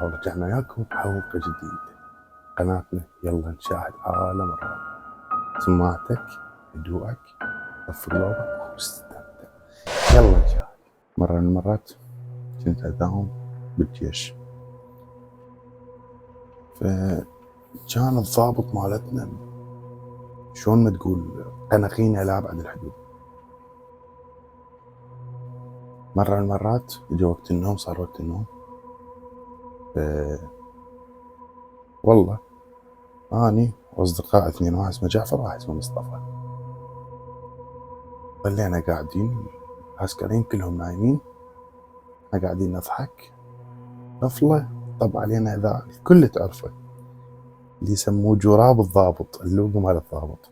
هلا ورجعنا وياكم بحلقة جديدة. قناتنا يلا نشاهد عالم الرعب. سماعتك، هدوءك، طفي قلوبك واستمتع. يلا نشاهد. مرة من المرات كنت أداوم بالجيش، فكان الضابط مالتنا شلون ما تقول قناقينه لأبعد الحدود. مرة من المرات اجى وقت النوم، صار وقت النوم، والله اني واصدقاء اثنين، واحد اسمه جعفر وواحد اسمه مصطفى، ظلينا قاعدين العسكريين كلهم نايمين، احنا قاعدين نضحك. طفله طب علينا ذا الكل تعرفه، اللي يسموه جراب الضابط، اللوجو مال الضابط.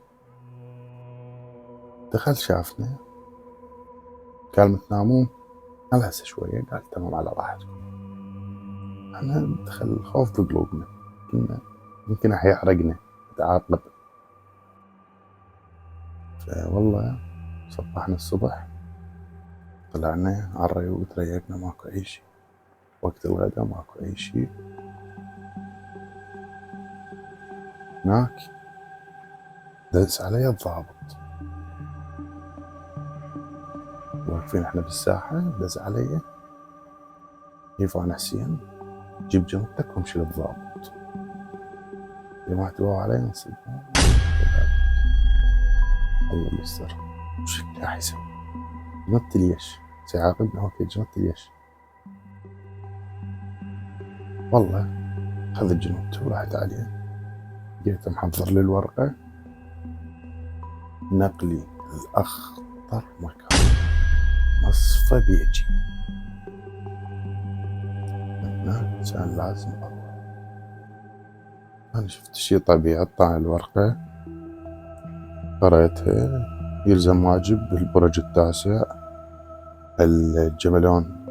دخل شافنا قال متنامون؟ قال هسه شويه. قال تمام على راحتكم. احنا دخل الخوف بقلوبنا، كنا يمكن حيحرقنا تعاقب. فوالله صبحنا الصبح، طلعنا على الريوت، ريقنا ماكو اي شيء. وقت الغداء ماكو اي شيء. هناك دز علي الضابط، واقفين احنا بالساحة، دز علي يفان حسين جيب جنطتك وامشي للضابط. ما احتواه علي نصيب الله يستر. وش راح يسوي؟ جنط ليش؟ سيعاقبنا اوكي، جنط ليش؟ والله خذ الجنط وراحت عليه. جيت محضر لي الورقة، نقلي الأخطر مكان، مصفى بيجي. هنا كان لازم أروح. أنا شفت شي طبيعي، طلع الورقة قريتها، يلزم واجب البرج التاسع، الجملون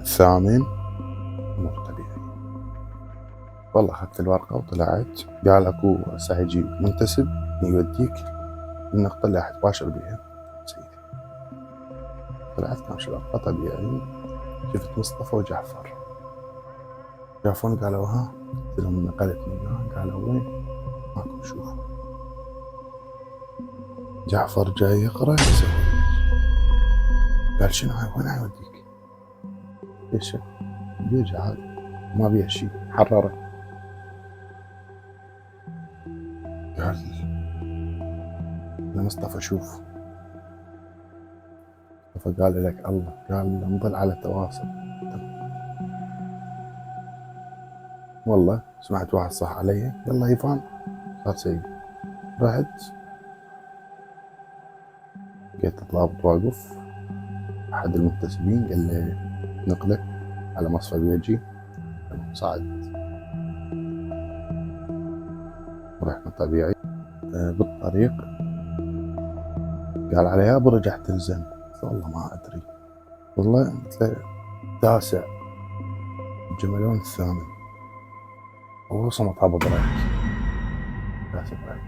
الثامن، أمور طبيعية. والله أخذت الورقة وطلعت. قال أكو هسه يجي منتسب يوديك النقطة اللي حتباشر بيها سيدي. طلعت ماشي الورقة طبيعي، شفت مصطفى وجعفر شافوني قالوا ها؟ قلت لهم نقلت من هنا. قالوا وين؟ ماكو شوف. جعفر جاي يقرأ يسوي. قال شنو هاي؟ وين يوديك؟ ايش بيجي عادي ما بيها شي، حرره. قال لمصطفى شوف. فقال لك الله، قال نظل على تواصل. والله سمعت واحد صح علي، يلا يفان صار سيء. رحت لقيت الضابط واقف، احد المنتسبين قال لي نقلك على مصفى بيجي. صعد ورحنا طبيعي. بالطريق قال علي يا برج احتلزم. قلت له والله ما ادري. والله قلت له تاسع الجملون الثامن. هو صمت ابو بريك. تاسع بريك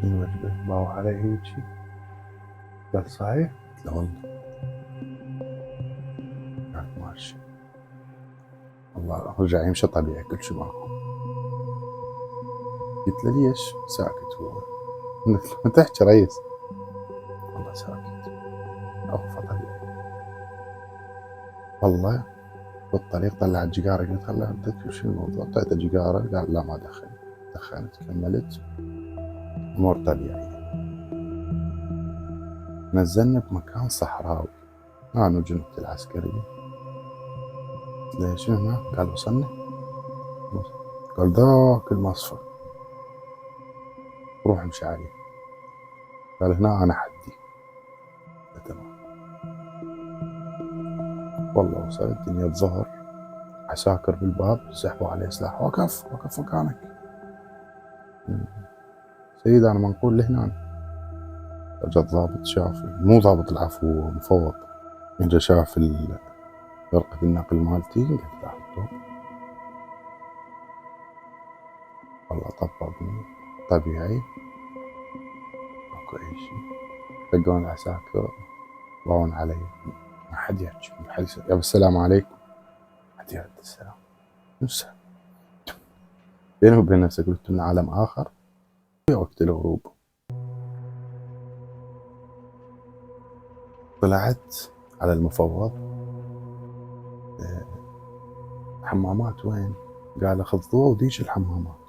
شنو وجبه؟ باو علي هيجي. قال صحيح؟ قلت له والله. قال ماشي. والله رجع يمشي طبيعي كل شيء ماكو. قلت له ليش ساكت هو؟ قلت له ما تحكي ريس. والله ساكت. اوقفه طبيعي. والله بالطريق طلع الجيجارة. قلت له انت شو الموضوع؟ اعطيته جيجارة. قال لا ما دخل. دخلت كملت امور طبيعية. نزلنا بمكان صحراوي انا وجنودي العسكرية. قلت له شنو هنا؟ قال وصلنا. قال ذاك المصفى روح امشي عليه. قال هنا انا حدي. تمام. والله وصلت الدنيا الظهر، عساكر بالباب سحبوا عليه سلاح. وقف وقف مكانك سيد، انا منقول لهنا. اجى الضابط شاف، مو ضابط العفو، مفوض. اجى شاف ورقة النقل مالتي. قلت له طب. والله طبقني طبيعي ماكو اي شيء. لقون العساكر ضاون علي، ما حد يحكي، ما حد يسأل. يابا السلام عليكم. بعد يرد السلام نسى بينه وبين نفسه، قلت من عالم آخر في وقت الغروب. طلعت على المفوض، حمامات وين؟ قال اخذ ضوء وديش الحمامات.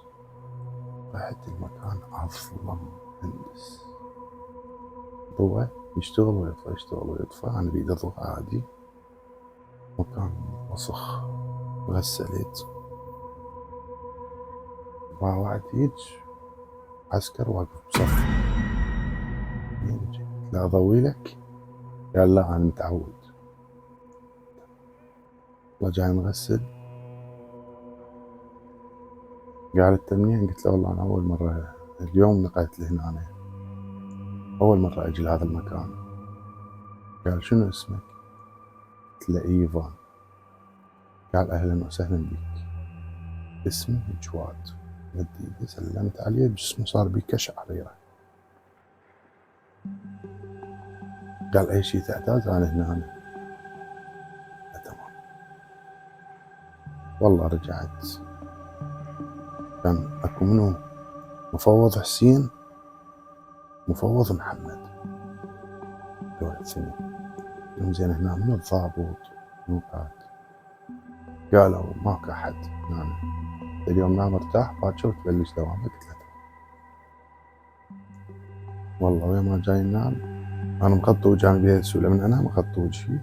رحت المكان اظلم هندس، ضوء يشتغل ويطفى يشتغل ويطفى، انا بيدي ضوء عادي، مكان وسخ. غسلت باوعت هيج عسكر واقف بصف، لا اضوي لك؟ قال لا انا متعود. رجع نغسل، قال انت منين؟ قلت له والله انا اول مره اليوم نقلت لهنا، أنا اول مره اجي لهذا المكان. قال شنو اسمك؟ قلت له ايفان. قال اهلا وسهلا بك، اسمي جواد. مد ايدي سلمت عليه، جسمه صار بيه كشعريره. قال اي شيء تعتاز انا هنا أنا. تمام. والله رجعت، كان اكو منو مفوض حسين، مفوض محمد، دول سنين. يوم زين هنا من الضابط نوقات، قالوا ماكو احد هنا، اليوم نام ارتاح باكر تبلش دوامك. قلت له والله وين ما جاي ننام انا مغطي وجهي بيد السوله، من انام مغطي وجهي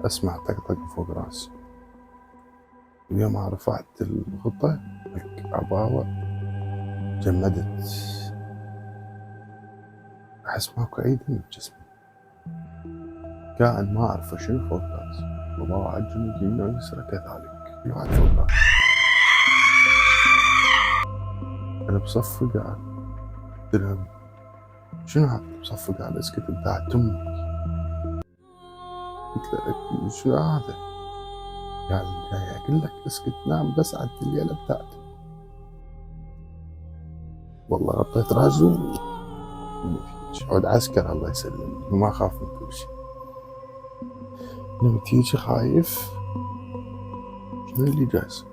اسمع طقطق فوق راسي. اليوم ما رفعت الغطة العباوة جمدت، احس ماكو اي دم بجسمي، كائن ما اعرف شنو فوق راسي، وضاع الجنود يمين ويسرى كذلك، كل واحد فوق راسي. انا بصفي قاعد، قلت لهم شنو هذا بصفي قاعد اسكت بتاعت امك؟ قلت له شنو هذا؟ قال جاي اقول لك اسكت نام بس عد الليله بتاعتي. والله غطيت راسي عود عسكر الله يسلمني وما اخاف من كل شيء. نمت هيجي خايف شنو اللي جاي يصير.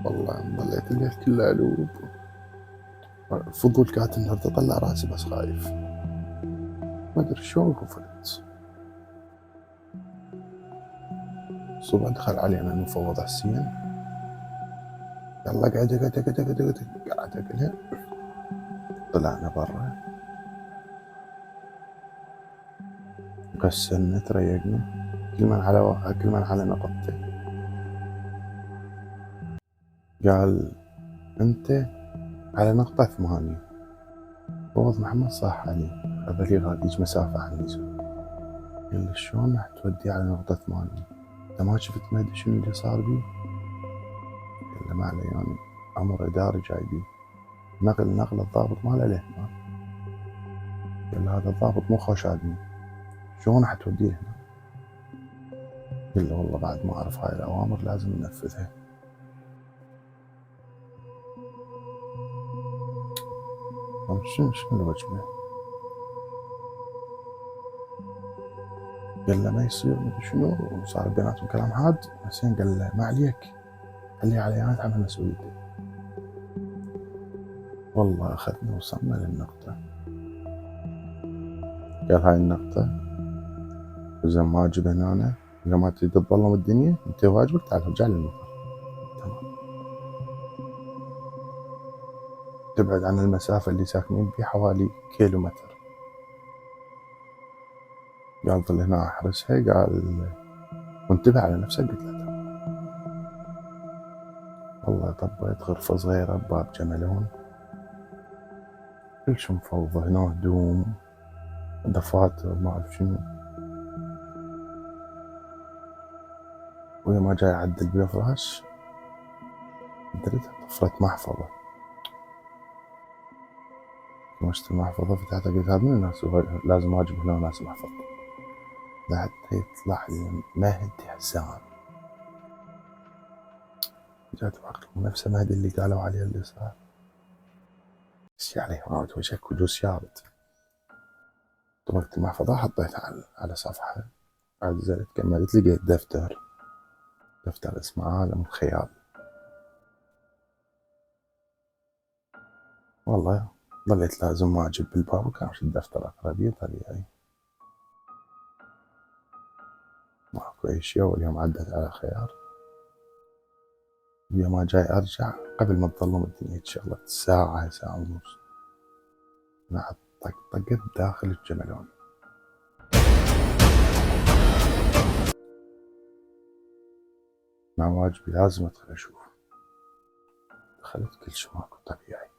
والله ظليت الليل كله الوب، الفضول كانت النهارده اطلع راسي بس خايف، ما ادري شلون غفلت. الصبح دخل علينا المفوض حسين، يلا اقعد اقعد اقعد اقعد اقعد، قعد اقعد. طلعنا برا غسلنا تريقنا، كل من على نقطته. قال انت على نقطة 8. فوض محمد صاح علي، هذا لي غاديج مسافة عني. قال لي شلون راح تودي على نقطة 8؟ انت ما شفت مهدي شنو اللي صار بي؟ قال له ما علي يعني امر اداري جايبين، نقل الضابط ماله له هنا. قال له هذا الضابط مو خوش ادمي، شلون راح توديه هنا؟ قال له والله بعد ما اعرف هاي الاوامر لازم ننفذها. شنو الوجبة؟ قال له ما يصير مدري شنو، وصار بيناتهم كلام حاد. حسين قال له ما عليك، خلي علي انا اتحمل مسؤوليتي. والله اخذنا وصلنا للنقطة. قال هاي النقطة اذا ما اجي هنا، اذا ما تريد تظلم الدنيا انت واجبك تعال ارجع للمطار. تمام. تبعد عن المسافة اللي ساكنين بيه حوالي كيلومتر. قال ظل هنا احرسها، قال وانتبه على نفسك. قلت له تمام. والله طبيت غرفة صغيرة بباب جملون، كل شي مفوضة هنا، هدوم دفاتر ما اعرف شنو. ويا ما جاي اعدل بالفراش دريتها طفرت محفظة. مشت المحفظة فتحتها قلت هذا من الناس لازم اجيب هنا ناس محفظة. لحتى يطلع لي مهدي حسان. جات بعقلي نفسه مهدي اللي قالوا عليه اللي صار. ايش عليه راود وجهك ودوس يابت. طبقت المحفظة حطيتها على صفحة، عزلت كملت لقيت دفتر اسمه عالم الخيال. والله ظليت لازم واجب بالباب وكان الدفتر أقرأ بيه طبيعي، ماكو أي شي. أول يوم عدت على خير. اليوم جاي أرجع قبل ما تظلم الدنيا شغلت ساعة ونص مع طقطقت داخل الجملون. مع واجبي لازم أدخل أشوف. دخلت كل شي ماكو طبيعي.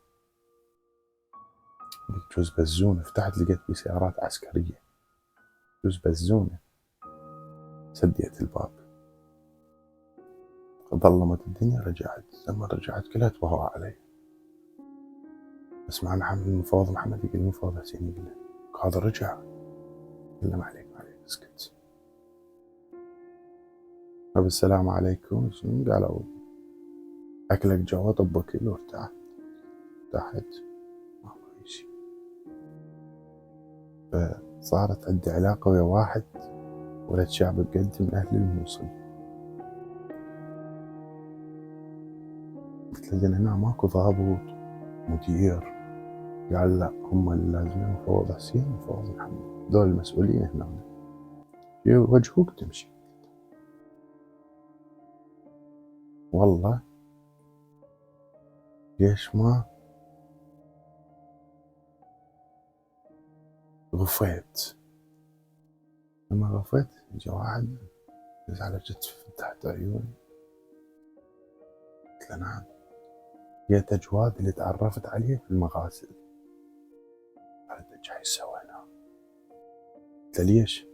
لقيت جوز بزونة، فتحت لقيت فيه سيارات عسكرية. جوز بزونة. سديت الباب، ظلمت الدنيا. رجعت، لما رجعت كلها توهوا علي. اسمع محمد المفوض، محمد يقول المفوض حسين يقول له هذا رجع. قال له ما عليك اسكت. السلام عليكم. قالوا أكلك جوا طبك له وارتحت. ماكو أي شي. فصارت عندي علاقة ويا واحد ولد شعب بقد من أهل الموصل. قلت له هنا ماكو ضابط مدير. قال لا، هم اللي لازم مفوض حسين مفوض محمد، دول المسؤولين هنا يوجهوك تمشي. والله ليش ما غفيت. لما غفيت جا واحد دز على كتفي فتحت عيوني. قلت له نعم. لقيت أجواد اللي تعرفت عليه في المغاسل. قال جاي سوى هنا. قلت له ليش؟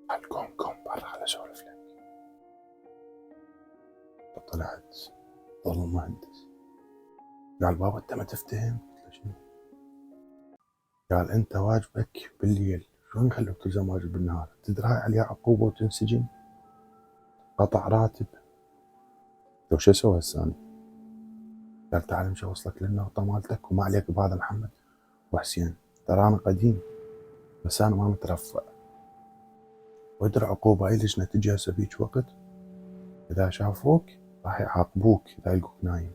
قال قوم برا خل أسولف لك. طلعت ظل مهندس. قال بابا أنت ما تفتهم. قلت له شنو؟ قال أنت واجبك بالليل، شلون خلوك تلزم واجب بالنهار؟ تدري هاي عليها عقوبة وتنسجن، قطع راتب. لو شو اسوي هسه أنا؟ قال تعال امشي اوصلك للنقطة مالتك وما عليك بهذا محمد وحسين، ترى أنا قديم بس أنا ما مترفع، وادري عقوبة أي لجنة تجي هسه بيج وقت إذا شافوك راح يعاقبوك إذا يلقوك نايم.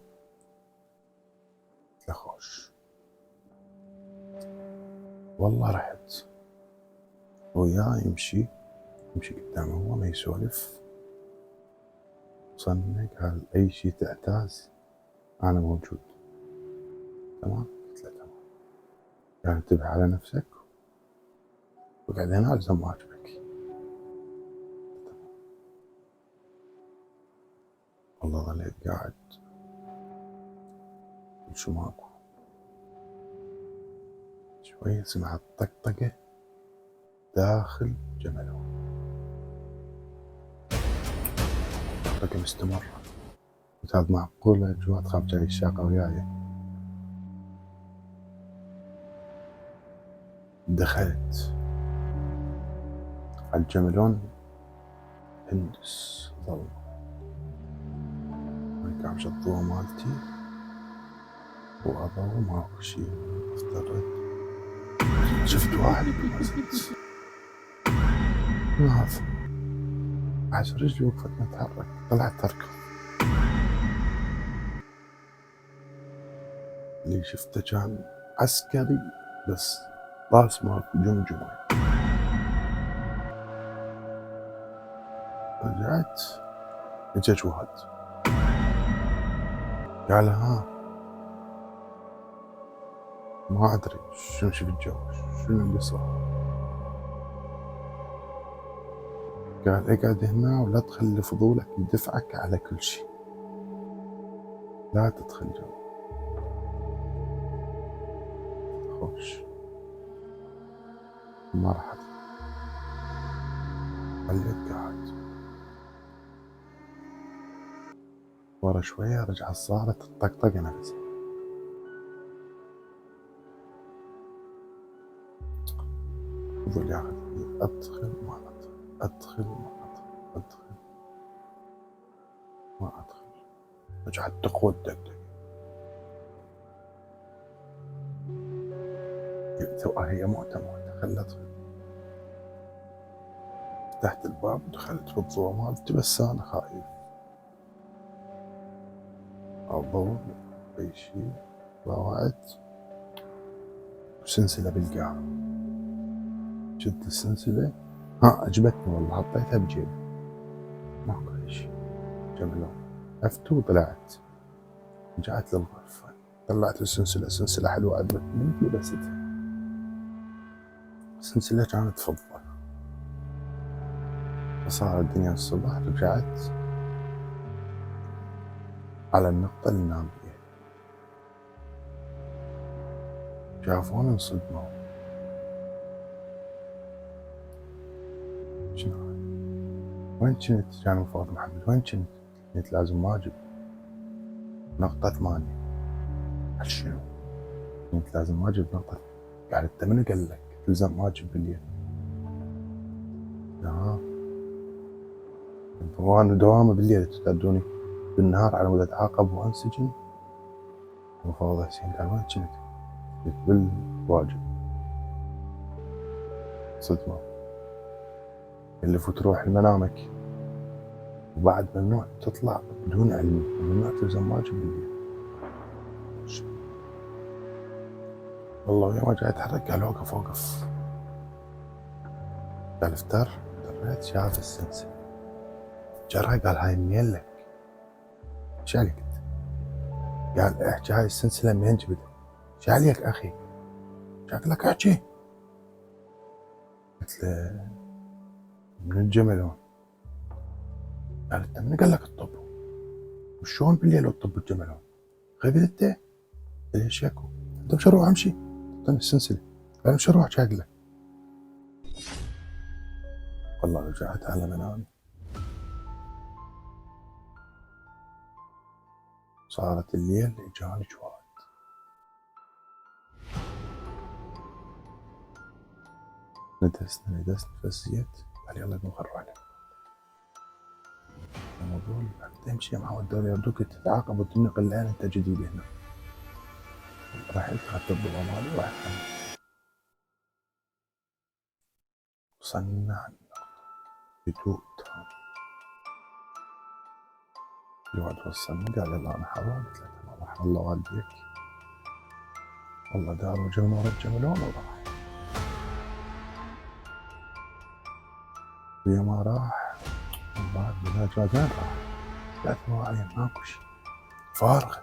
قلت له خوش. والله رحت وياه يمشي قدامه هو ما يسولف. وصلنا قال أي شي تعتاز أنا موجود. تمام. قلت له تمام. قال انتبه على نفسك وقعد هنا ألزم واجبك. والله ظليت قاعد شو ماكو. شوية سمعت طقطقة داخل جملون. طقطقة مستمرة. قلت هذا معقولة جواد خاف جاي الشاقة وياي. دخلت على الجملون هندس ظلمة. ما كانش الضوء مالتي وأضوء ماكو شي. افترضت شفت واحد بالمسجد ناظر عاش رجلي وقفت متحرك. طلعت أركض. اللي شفته كان عسكري بس راس ماكو جمجمة. رجعت اجا جواد قال ها ما أدري شنو شفت جو، شنو اللي صار. قال اقعد هنا ولا تخلي فضولك يدفعك على كل شي، لا تدخل جو. خوش ما راح أدخل. خليت قاعد. ورا شوية رجعت صارت الطقطقة نفسها. فضل ياخذ أدخل ما أدخل، أدخل ما أدخل، أدخل ما أدخل. رجعت تقوى الدقدقة. هي موتة خلت فتحت الباب ودخلت بالظلمات، بس أنا خايف أضوء أي شي. طلعت سلسلة بالقاع، شفت السلسلة عجبتني والله، حطيتها بجيبي ماكو أي شي. جملون عفت وطلعت، رجعت للغرفة طلعت السلسلة، سلسلة حلوة عجبتني لبستها. السلسلة كانت فضة. فصار الدنيا الصبح، رجعت على النقطة اللي نام فيها، شافوني انصدموا. شنو هذا؟ وين كنت؟ كان المفروض محمد وين كنت؟ قلت لازم واجب نقطة 8. قال شنو؟ قلت لازم واجب نقطة. قال انت منو قال لك تلزم واجب بالليل؟ وانا دوامة بالليل تدوني بالنهار على مود اتعاقب وانسجن. المفروض حسين قال وين كنت؟ قلت بالواجب. صدمة اللي تروح لمنامك وبعد ممنوع تطلع بدون علمي، ممنوع تلزم واجب بالليل. والله يوم جاي اتحرك قال وقف وقف. قال افتر، دريت شاف السلسلة جرى، قال هاي منين لك؟ ايش عليك؟ قال احكي هاي السلسلة منين جبتها؟ ايش عليك اخي؟ شكلك احكي. قلت له من الجملون. قال انت من قال لك الطب؟ وشون بالليل الطب الجملون؟ غبي انت؟ ليش ياكو؟ انت مش اروح امشي؟ اعطيني السلسلة. قال مش اروح شاقلة. والله رجعت على منامي. صارت الليل اجاني جواد. ندسني فزيت. قال يلا قوم خل نروح له. الموضوع تمشي مع ودول يردوك تتعاقب وتنقل الان انت جديد هنا. رحت اخذت الضوء مالي ورحت وصلنا عن هدوء تام. الواد وصلني قال يلا انا حاضر. قلت له تمام راح الله والديك. والله دار وجبنا ورا الجملون وراح. ويا ما راح والله البلاد وين راح؟ 3 مواعين ماكو شي، فارغة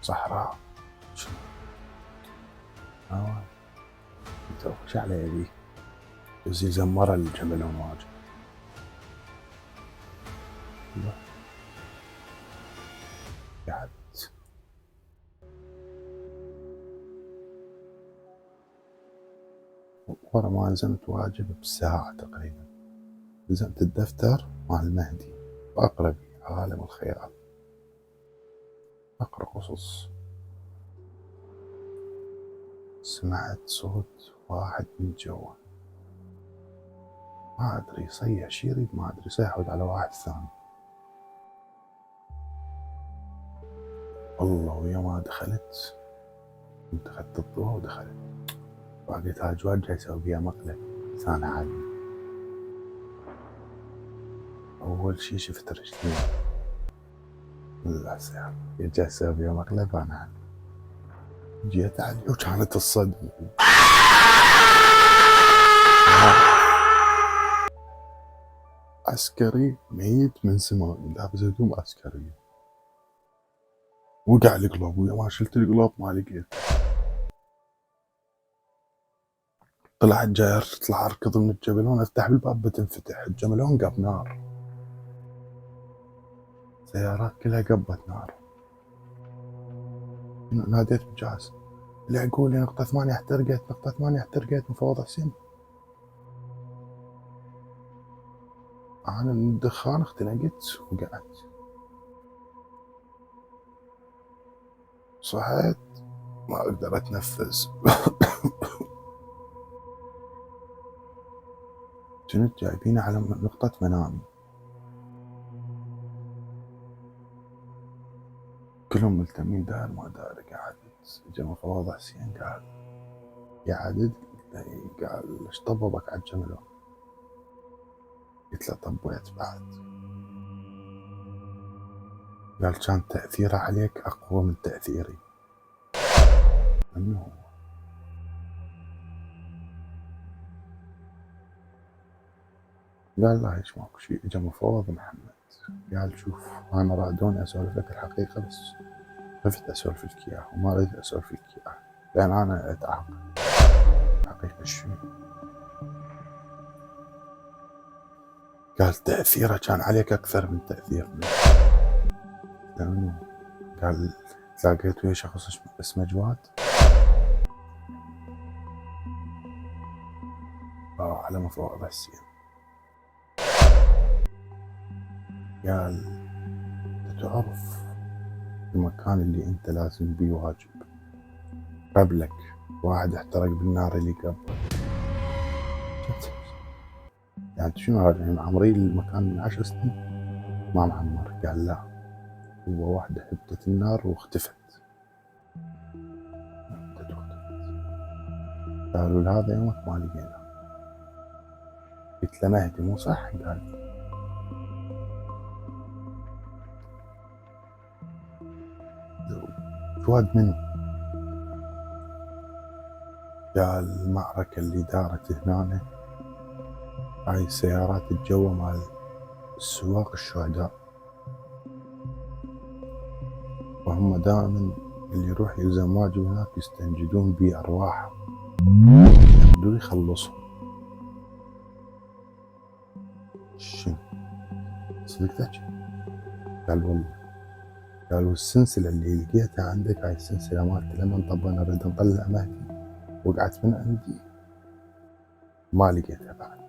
صحراء. شنو؟ قلت وش على يدي؟ يزي زمر الجملون واجد. قعدت ورا ما لزمت واجب بساعة تقريبا. لزمت الدفتر مال المهدي وأقرأ عالم الخيال، أقرأ قصص. سمعت صوت واحد من جوا، ما أدري يصيح شي يريد، ما أدري يصيح على واحد ثاني. والله ويا ما دخلت كنت أخذت الضوء ودخلت، وقلت هاي جواد جاي يسوي بيها مقلب. ثاني عادي. أول شي شفت رجلي العسير جاي يسوي بيها مقلب. أنا جيت علي وكانت الصدمة. عسكري ميت من زمان لابس هدوم عسكرية، وقع القلب. ويا ما شلت القلب ما لقيت. طلعت جاي اطلع اركض من الجبلون، افتح بالباب بتنفتح الجبلون قب نار، سيارات كلها قبت نار. ناديت بجاز اللي يقول لي نقطة 8 احترقت، نقطة 8 احترقت. مفوض حسين انا من الدخان اختنقت وقعدت. صحيت ما اقدر اتنفس. كنت جايبين على نقطة منامي، كلهم ملتمين دار ما دار. قعدت اجا مفوض حسين قال قعدت قال ايش طببك على الجمل؟ قلت له طبيت بعد. قال كان تأثيره عليك أقوى من تأثيري. من هو؟ قال لا هيش ماكو شيء. اجا مفوض محمد قال شوف أنا رادوني أسولف لك الحقيقة بس خفت أسولف لك إياها وما أريد أسولف لك إياها لأن أنا أتعاقب. حقيقة شنو؟ قال تأثيره كان عليك أكثر من تأثيرنا. لأنه قال تلاقيت ويا شخص اسمه جواد على مفوض السين. قال تعرف المكان اللي انت لازم بيه واجب قبلك واحد احترق بالنار اللي قبل. يعني شنو هذا؟ يعني عمري المكان من 10 سنين ما معمر. قال لا هو واحدة هبطت النار واختفت. قالوا لهذا يومك ما لقينا. قلت له مهدي مو صح؟ قال جواد منو؟ قال المعركة اللي دارت هنا هاي سيارات الجو مال السواق الشهداء وهم دائما اللي يروح يلزم واجب هناك يستنجدون بأرواحهم يريدوا يخلصهم. شنو؟ صدق تحكي؟ قال والله. قالوا السلسلة اللي لقيتها عندك هاي السلسلة مالت لما طبنا نريد نطلع مهدي وقعت من عندي ما لقيتها بعد.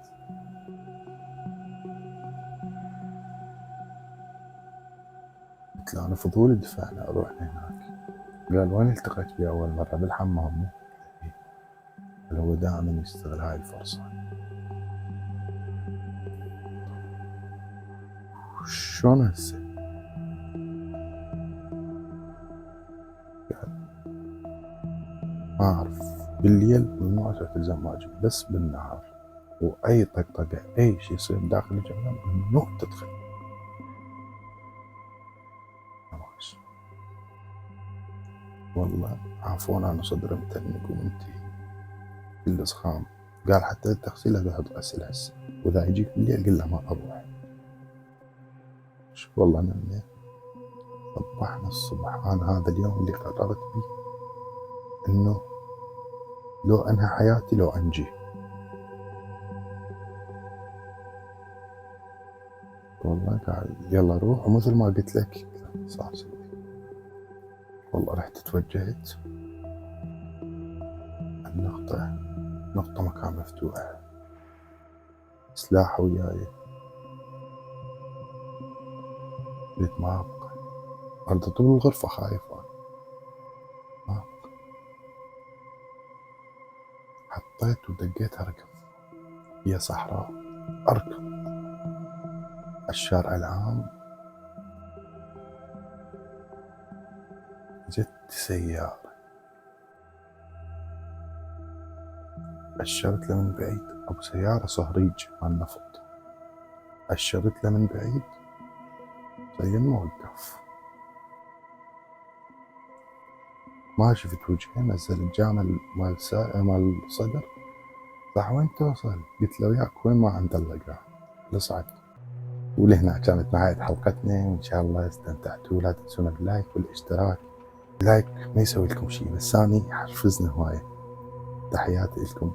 قلت له أنا فضولي دفعنا رحنا هناك. قال وين التقيت بيه أول مرة؟ بالحمام. قال هو دائما يستغل هاي الفرصة. شلون هسه؟ قال ما أعرف بالليل ممنوع تلزم واجب بس بالنهار وأي طقطقة أي شيء يصير داخل الجامعة ممنوع تدخل. والله عفوا أنا صدري متنق ومنتهي كله زخام. قال حتى التغسيل أقعد أغسل هسه وإذا يجيك بالليل قل له ما أروح. شوف والله أنا صبحنا الصبح. أنا هذا اليوم اللي قررت بيه إنه لو أنهى حياتي لو أنجي. والله قال يلا روح ومثل ما قلت لك صار سوي. والله رحت توجهت النقطة مكان مفتوح سلاح وياي. قلت ما أبقى أرد طول الغرفة خايف ما أبقى. حطيت ودقيت أركض هي صحراء أركض الشارع العام. جت سيارة أشرت له من بعيد. أبو سيارة صهريج مال نفط. أشرت له من بعيد زي ما وقف ما شفت وجهه. نزل الجامل مال الصدر صح وين توصل؟ قلت له وياك وين ما عند اللقاء لصعد. ولهنا كانت نهاية حلقتنا وإن شاء الله استمتعتوا. لا تنسونا باللايك والاشتراك. اللايك ما يسوي لكم شيء بس ثاني يحفزنا هواية. تحياتي لكم.